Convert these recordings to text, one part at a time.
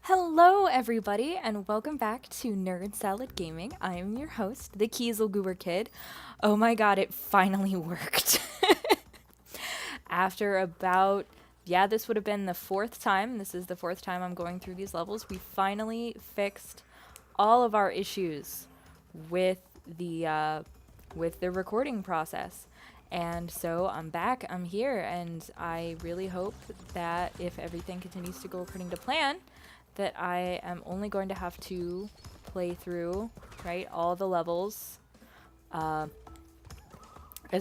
Hello, everybody, and welcome back to Nerd Salad Gaming. I am your host, the Kiesel Goober Kid. Oh my god, it finally worked. After about, this would have been the fourth time. This is the fourth time I'm going through these levels. We finally fixed all of our issues with the recording process. And so I'm back, I'm here, and I really hope that if everything continues to go according to plan, that I am only going to have to play through, right, all the levels as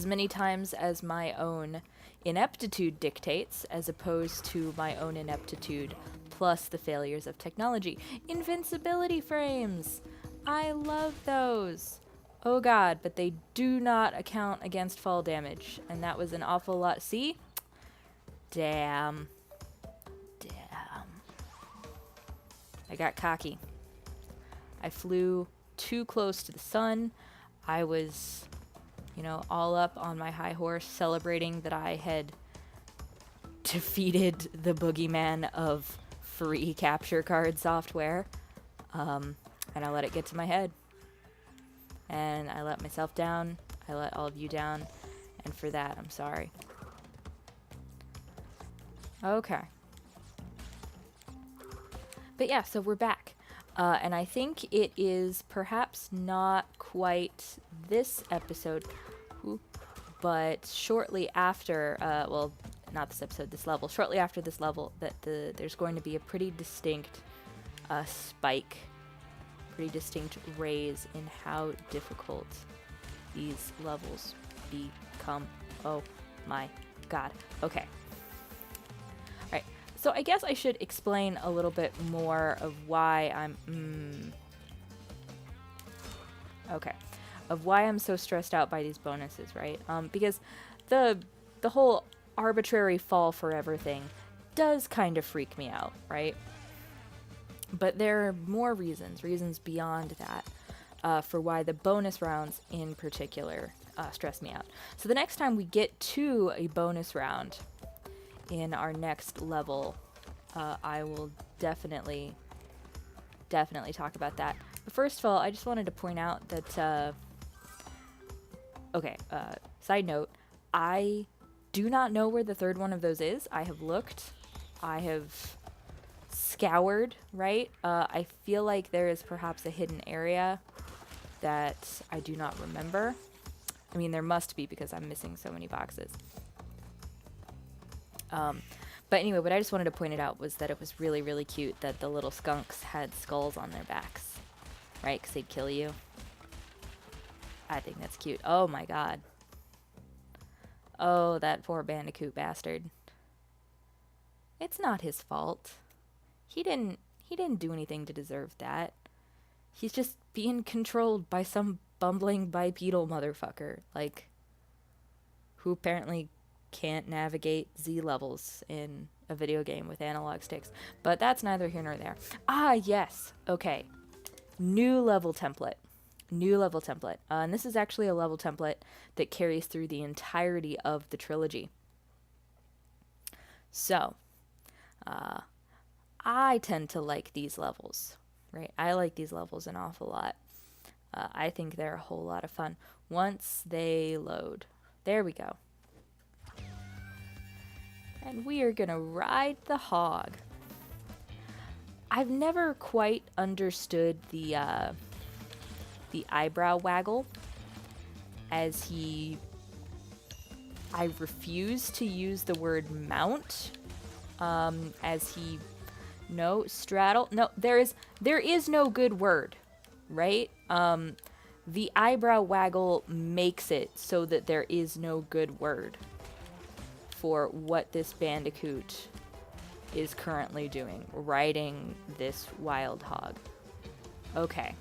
many times as my own ineptitude dictates, as opposed to my own ineptitude plus the failures of technology. Invincibility frames! I love those! Oh god, but they do not account against fall damage, and that was an awful lot. See? Damn. I got cocky. I flew too close to the sun. I was, all up on my high horse celebrating that I had defeated the boogeyman of free capture card software. And I let it get to my head. And I let myself down. I let all of you down. And for that, I'm sorry. Okay. But yeah, so we're back. And I think it is perhaps not quite this episode, but shortly after, not this episode, this level, shortly after this level, that there's going to be a pretty distinct spike, pretty distinct raise in how difficult these levels become. Oh my god. Okay. So I guess I should explain a little bit more of why I'm so stressed out by these bonuses, right? Because the whole arbitrary fall forever thing does kind of freak me out, right? But there are more reasons beyond that, for why the bonus rounds in particular stress me out. So the next time we get to a bonus round in our next level, I will definitely talk about that. But first of all, I just wanted to point out that, side note, I do not know where the third one of those is. I have looked. I have scoured, right? I feel like there is perhaps a hidden area that I do not remember. I mean, there must be because I'm missing so many boxes. But anyway, what I just wanted to point it out was that it was really, really cute that the little skunks had skulls on their backs, right? Because they'd kill you. I think that's cute. Oh my god. Oh, that poor Bandicoot bastard. It's not his fault. He didn't do anything to deserve that. He's just being controlled by some bumbling bipedal motherfucker, like, who apparently can't navigate Z levels in a video game with analog sticks. But that's neither here nor there. Ah, yes. Okay. New level template. And this is actually a level template that carries through the entirety of the trilogy. So, I tend to like these levels, right? I like these levels an awful lot. I think they're a whole lot of fun. Once they load. There we go. And we are gonna ride the hog. I've never quite understood the eyebrow waggle, as I refuse to use the word mount, straddle. No, there is no good word, right? The eyebrow waggle makes it so that there is no good word for what this Bandicoot is currently doing, riding this wild hog. Okay.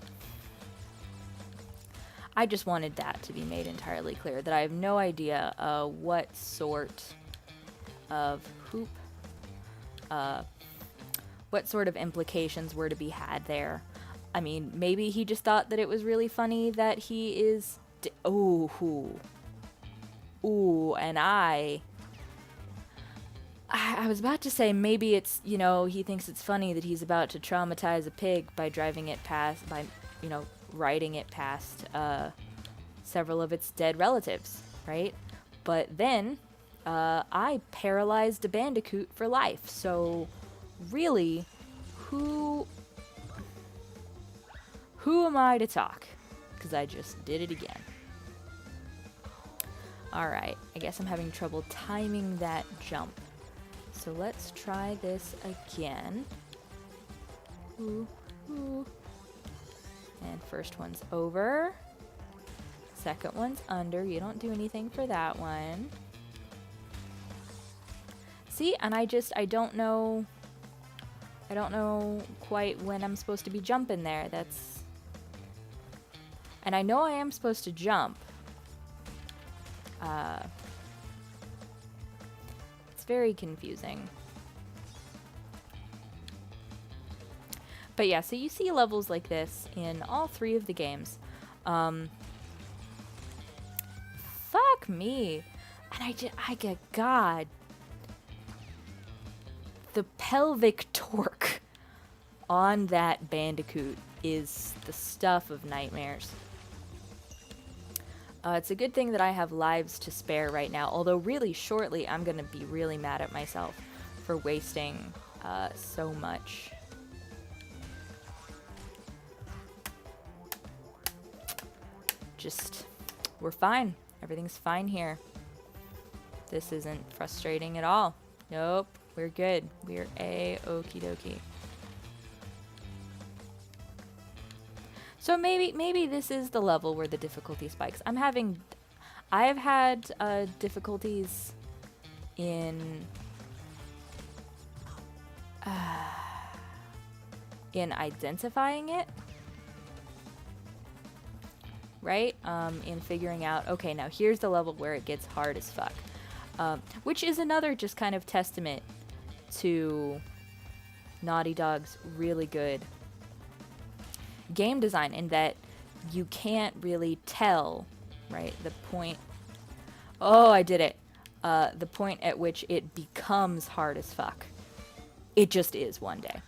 I just wanted that to be made entirely clear, that I have no idea what sort of implications were to be had there. I mean, maybe he just thought that it was really funny that he is... and I I was about to say maybe it's, you know, he thinks it's funny that he's about to traumatize a pig by driving it past, by, you know, riding it past several of its dead relatives, right? But then I paralyzed a bandicoot for life. So really, who am I to talk? Because I just did it again. Alright, I guess I'm having trouble timing that jump. So let's try this again. Ooh, ooh. And first one's over. Second one's under. You don't do anything for that one. See, and I don't know quite when I'm supposed to be jumping there. And I know I am supposed to jump. It's very confusing. But yeah, so you see levels like this in all 3 of the games. Fuck me. And I get, God. The pelvic torque on that Bandicoot is the stuff of nightmares. It's a good thing that I have lives to spare right now, although really shortly I'm going to be really mad at myself for wasting so much. Just, we're fine. Everything's fine here. This isn't frustrating at all. Nope, we're good. We're a-okie dokie. So maybe this is the level where the difficulty spikes. I have had difficulties in identifying it, right? In figuring out, okay, now here's the level where it gets hard as fuck, which is another just kind of testament to Naughty Dog's really good game design, in that you can't really tell, right, the point. Oh, I did it. The point at which it becomes hard as fuck. It just is one day,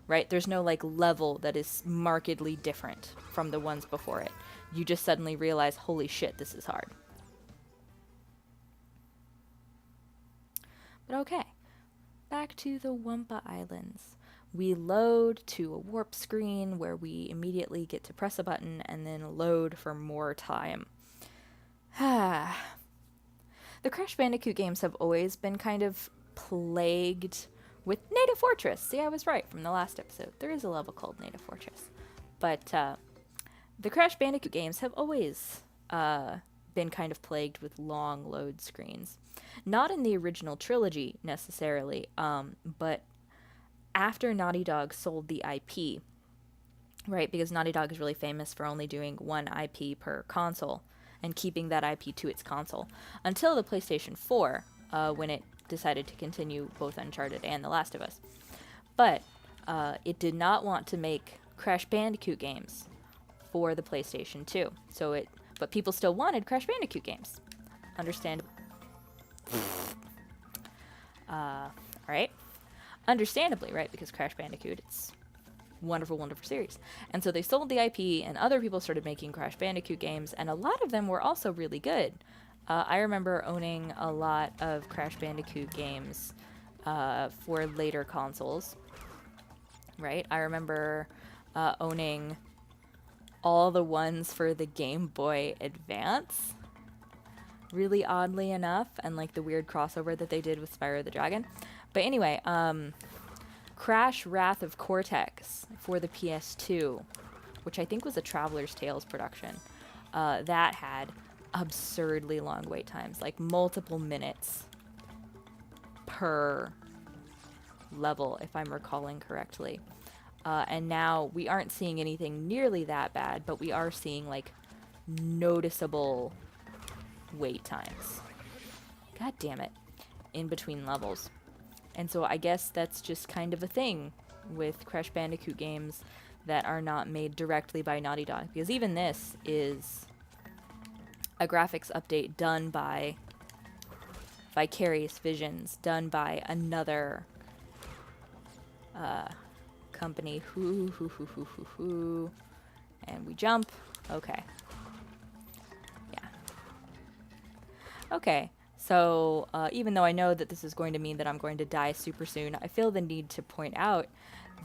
right? There's no like level that is markedly different from the ones before it. You just suddenly realize, holy shit, this is hard. But okay, back to the Wumpa Islands. We load to a warp screen where we immediately get to press a button and then load for more time. The Crash Bandicoot games have always been kind of plagued with Native Fortress. See, I was right from the last episode. There is a level called Native Fortress. But the Crash Bandicoot games have always been kind of plagued with long load screens. Not in the original trilogy, necessarily, but after Naughty Dog sold the IP, right, because Naughty Dog is really famous for only doing one IP per console and keeping that IP to its console, until the PlayStation 4, when it decided to continue both Uncharted and The Last of Us. But it did not want to make Crash Bandicoot games for the PlayStation 2. But people still wanted Crash Bandicoot games. Understandable. Alright. Understandably, right? Because Crash Bandicoot, it's wonderful, wonderful series. And so they sold the IP, and other people started making Crash Bandicoot games, and a lot of them were also really good. I remember owning a lot of Crash Bandicoot games for later consoles, right? I remember owning all the ones for the Game Boy Advance, really oddly enough, and like the weird crossover that they did with Spyro the Dragon. But anyway, Crash Wrath of Cortex for the PS2, which I think was a Traveler's Tales production, that had absurdly long wait times, like multiple minutes per level, if I'm recalling correctly. And now we aren't seeing anything nearly that bad, but we are seeing like noticeable wait times. God damn it. In between levels. And so I guess that's just kind of a thing with Crash Bandicoot games that are not made directly by Naughty Dog. Because even this is a graphics update done by vicarious visions done by another company. And we jump. Okay. Yeah. Okay. So, even though I know that this is going to mean that I'm going to die super soon, I feel the need to point out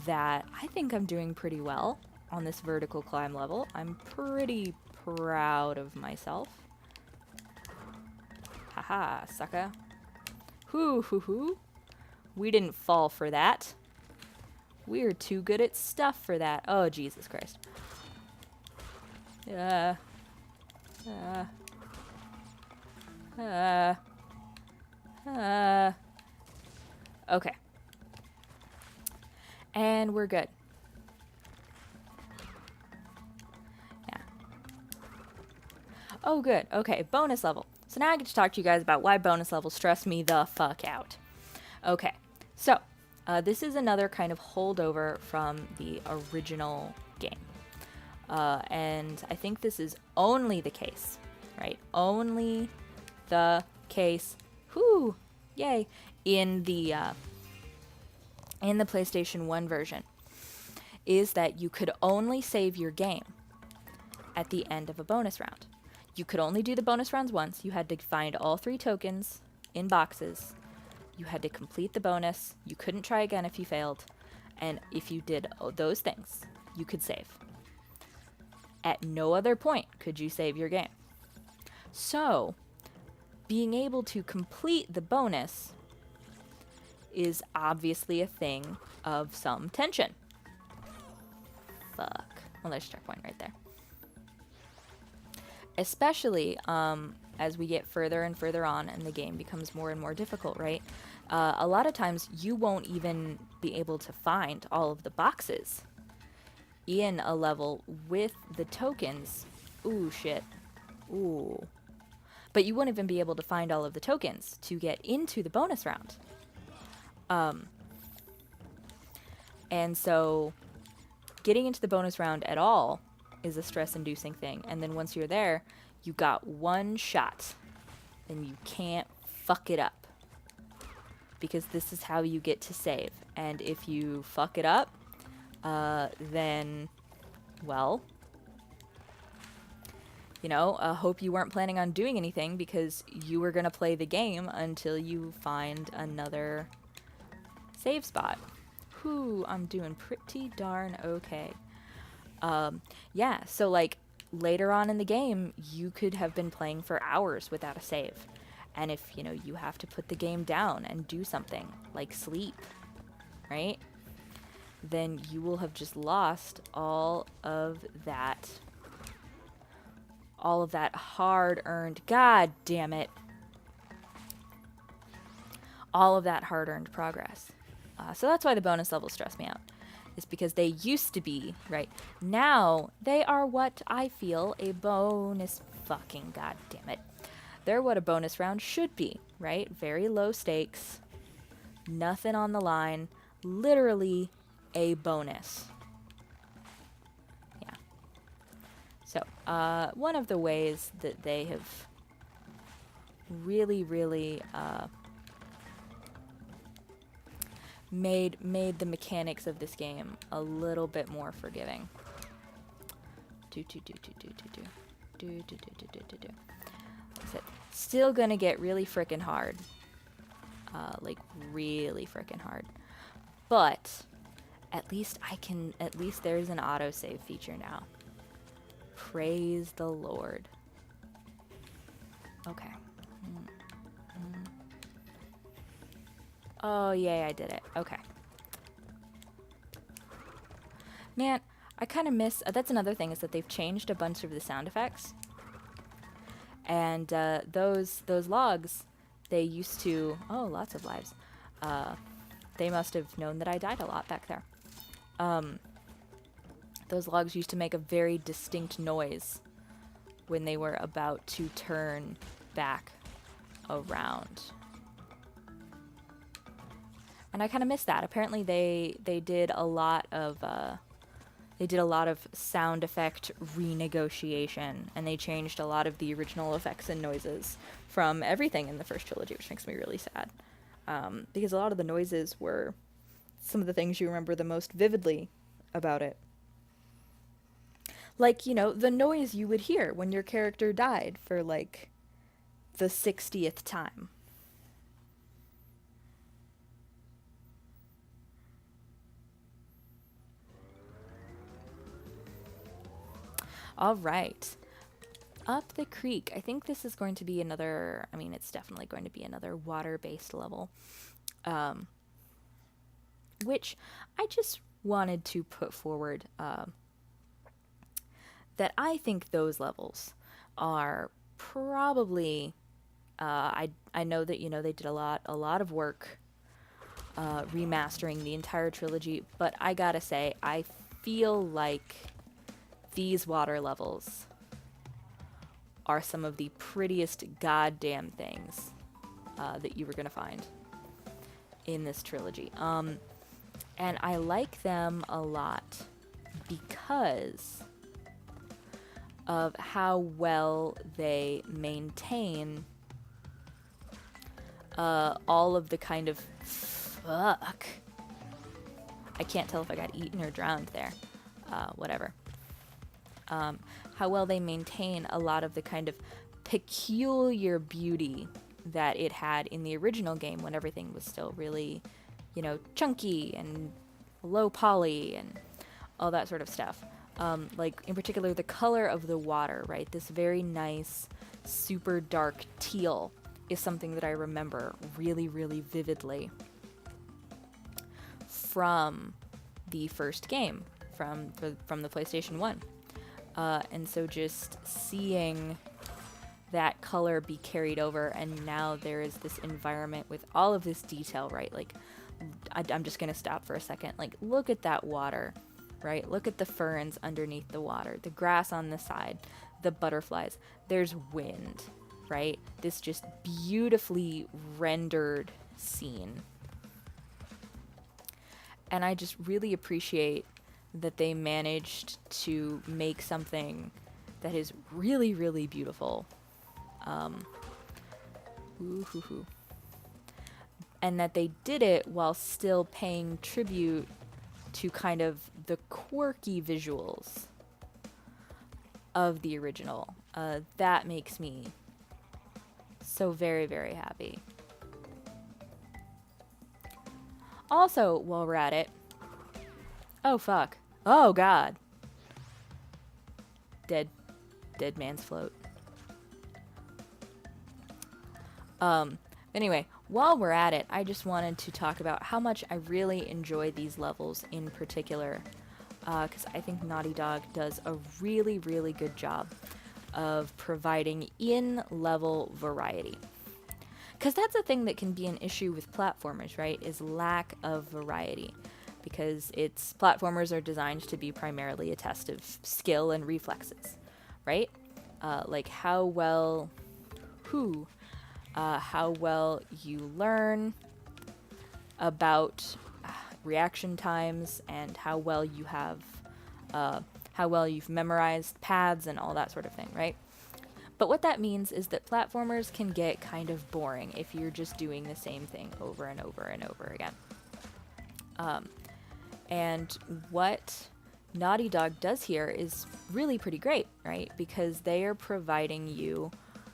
that I think I'm doing pretty well on this vertical climb level. I'm pretty proud of myself. Haha, sucker. Hoo. We didn't fall for that. We're too good at stuff for that. Oh, Jesus Christ. Okay. And we're good. Yeah. Oh, good. Okay, bonus level. So now I get to talk to you guys about why bonus levels stress me the fuck out. Okay, so this is another kind of holdover from the original game. And I think this is only the case, right? Only the case, whoo, yay, in the PlayStation 1 version, is that you could only save your game at the end of a bonus round. You could only do the bonus rounds once. You had to find all 3 tokens in boxes. You had to complete the bonus. You couldn't try again if you failed. And if you did those things, you could save. At no other point could you save your game. So, being able to complete the bonus is obviously a thing of some tension. Fuck. Well, there's a checkpoint right there. Especially as we get further and further on and the game becomes more and more difficult, right? A lot of times you won't even be able to find all of the boxes in a level with the tokens. Ooh, shit. Ooh. But you won't even be able to find all of the tokens to get into the bonus round. And so getting into the bonus round at all is a stress-inducing thing. And then once you're there, you got one shot and you can't fuck it up. Because this is how you get to save. And if you fuck it up, then, well, you know, hope you weren't planning on doing anything because you were going to play the game until you find another save spot. Whew, I'm doing pretty darn okay. Yeah, so like later on in the game, you could have been playing for hours without a save. And if, you know, you have to put the game down and do something like sleep, right? Then you will have just lost all of that hard-earned, god damn it, all of that hard-earned progress. So that's why the bonus levels stress me out. Is because they used to be, right? Now, they are what I feel a bonus fucking god damn it. They're what a bonus round should be, right? Very low stakes, nothing on the line, literally a bonus. Yeah. So, one of the ways that they have really, really made the mechanics of this game a little bit more forgiving. Still gonna get really frickin' hard. Like really frickin' hard. But at least there's an autosave feature now. Praise the Lord. Okay. Oh, yay, I did it. Okay. Man, I kind of miss... that's another thing, is that they've changed a bunch of the sound effects. And those logs, they used to... Oh, lots of lives. They must have known that I died a lot back there. Those logs used to make a very distinct noise when they were about to turn back around. And I kind of miss that. Apparently they did a lot of They did a lot of sound effect renegotiation, and they changed a lot of the original effects and noises from everything in the first trilogy, which makes me really sad. Because a lot of the noises were some of the things you remember the most vividly about it. Like, you know, the noise you would hear when your character died for, like, the 60th time. All right. Up the creek. I think this is going to be another, I mean, it's definitely going to be another water-based level. Which I just wanted to put forward that I think those levels are probably, I know that, you know, they did a lot of work remastering the entire trilogy, but I gotta say, I feel like these water levels are some of the prettiest goddamn things that you were gonna find in this trilogy. And I like them a lot because of how well they maintain all of the kind of fuck. I can't tell if I got eaten or drowned there. Whatever. How well they maintain a lot of the kind of peculiar beauty that it had in the original game when everything was still really, you know, chunky and low poly and all that sort of stuff. Like, in particular, the color of the water, right? This very nice, super dark teal is something that I remember really, really vividly from the first game, from the PlayStation 1. And so just seeing that color be carried over, and now there is this environment with all of this detail, right? Like, I'm just going to stop for a second. Like, look at that water, right? Look at the ferns underneath the water, the grass on the side, the butterflies. There's wind, right? This just beautifully rendered scene. And I just really appreciate that they managed to make something that is really, really beautiful. And that they did it while still paying tribute to kind of the quirky visuals of the original. That makes me so very, very happy. Also, while we're at it, oh fuck, oh god, dead man's float. Anyway, while we're at it, I just wanted to talk about how much I really enjoy these levels in particular, because I think Naughty Dog does a really, really good job of providing in-level variety. Because that's a thing that can be an issue with platformers, right, is lack of variety. Because platformers are designed to be primarily a test of skill and reflexes, right? Like how well you learn about reaction times and how well you've memorized paths and all that sort of thing, right? But what that means is that platformers can get kind of boring if you're just doing the same thing over and over and over again. And what Naughty Dog does here is really pretty great, right? Because they are providing you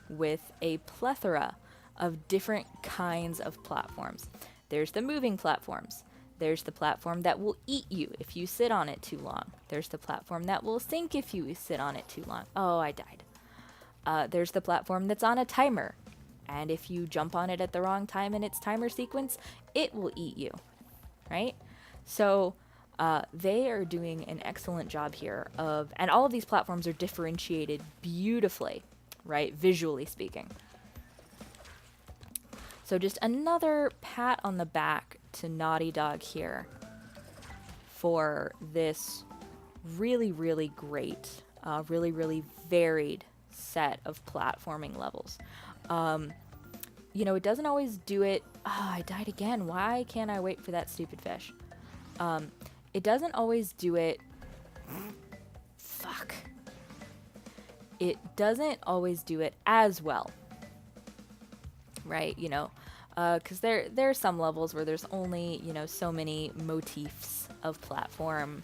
with a plethora of different kinds of platforms. There's the moving platforms. There's the platform that will eat you if you sit on it too long. There's the platform that will sink if you sit on it too long. Oh, I died. There's the platform that's on a timer. And if you jump on it at the wrong time in its timer sequence, it will eat you, right? So they are doing an excellent job here and all of these platforms are differentiated beautifully, right? Visually speaking. So just another pat on the back to Naughty Dog here for this really, really great, really, really varied set of platforming levels. You know, it doesn't always do it. Oh, I died again. Why can't I wait for that stupid fish? It doesn't always do it Fuck. It doesn't always do it as well. Right? You know, because there are some levels where there's only, you know, so many motifs of platform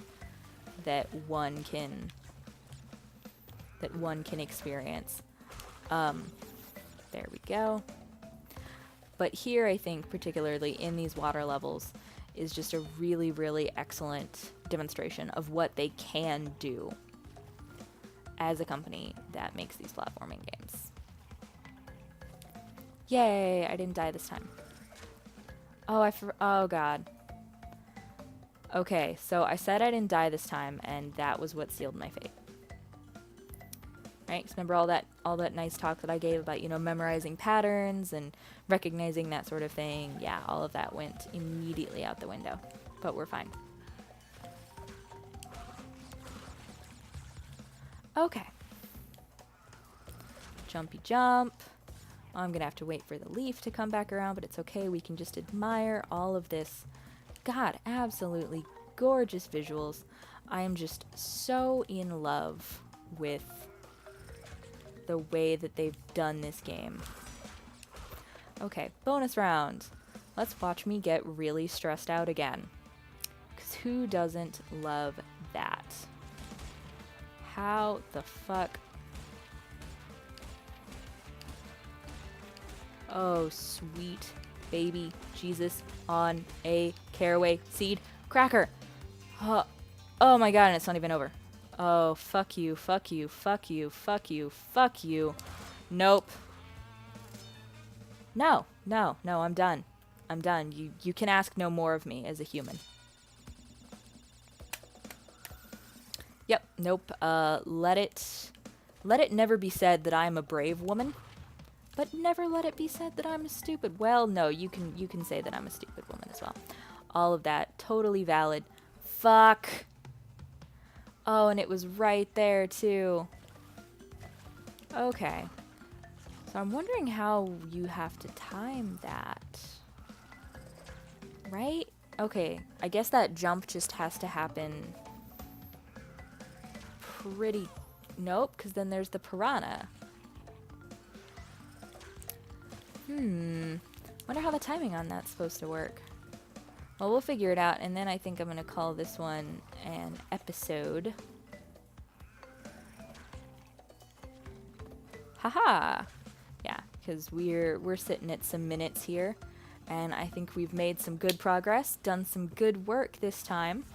that one can experience. There we go. But here, I think, particularly in these water levels, is just a really, really excellent demonstration of what they can do as a company that makes these platforming games. Yay, I didn't die this time. Oh, oh god. Okay, so I said I didn't die this time, and that was what sealed my fate. Right? 'Cause remember all that nice talk that I gave about, you know, memorizing patterns and recognizing that sort of thing? Yeah, all of that went immediately out the window. But we're fine. Okay. Jumpy jump. I'm gonna have to wait for the leaf to come back around, but it's okay. We can just admire all of this. God, absolutely gorgeous visuals. I am just so in love with the way that they've done this game. Okay, bonus round. Let's watch me get really stressed out again. 'Cause who doesn't love that? How the fuck? Oh, sweet baby Jesus on a caraway seed cracker. Oh my god, and it's not even over. Oh, fuck you, fuck you, fuck you, fuck you, fuck you. Nope. No, no, no, I'm done. I'm done. You can ask no more of me as a human. Yep, nope. Let it never be said that I'm a brave woman, but never let it be said that I'm a stupid. Well, no, you can say that I'm a stupid woman as well. All of that, totally valid. Fuck. Oh, and it was right there, too. Okay. So I'm wondering how you have to time that. Right? Okay, I guess that jump just has to happen pretty... Nope, because then there's the piranha. Wonder how the timing on that's supposed to work. Well, we'll figure it out, and then I think I'm going to call this one an episode. Haha! Yeah, because we're sitting at some minutes here, and I think we've made some good progress, done some good work this time.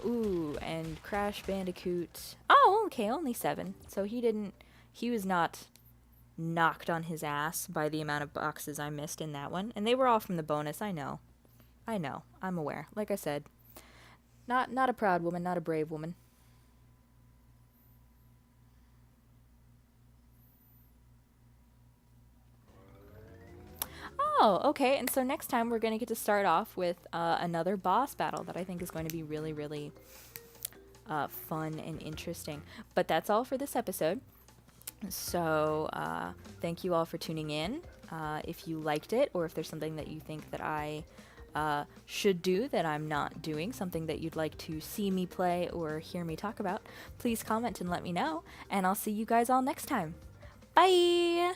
Ooh, and Crash Bandicoot... Oh, okay, only 7. So he was not knocked on his ass by the amount of boxes I missed in that one. And they were all from the bonus, I know. I'm aware. Like I said, not a proud woman, not a brave woman. Oh, okay, and so next time we're going to get to start off with another boss battle that I think is going to be really, really fun and interesting. But that's all for this episode. So thank you all for tuning in. If you liked it, or if there's something that you think that I should do that I'm not doing, something that you'd like to see me play or hear me talk about, please comment and let me know, and I'll see you guys all next time. Bye!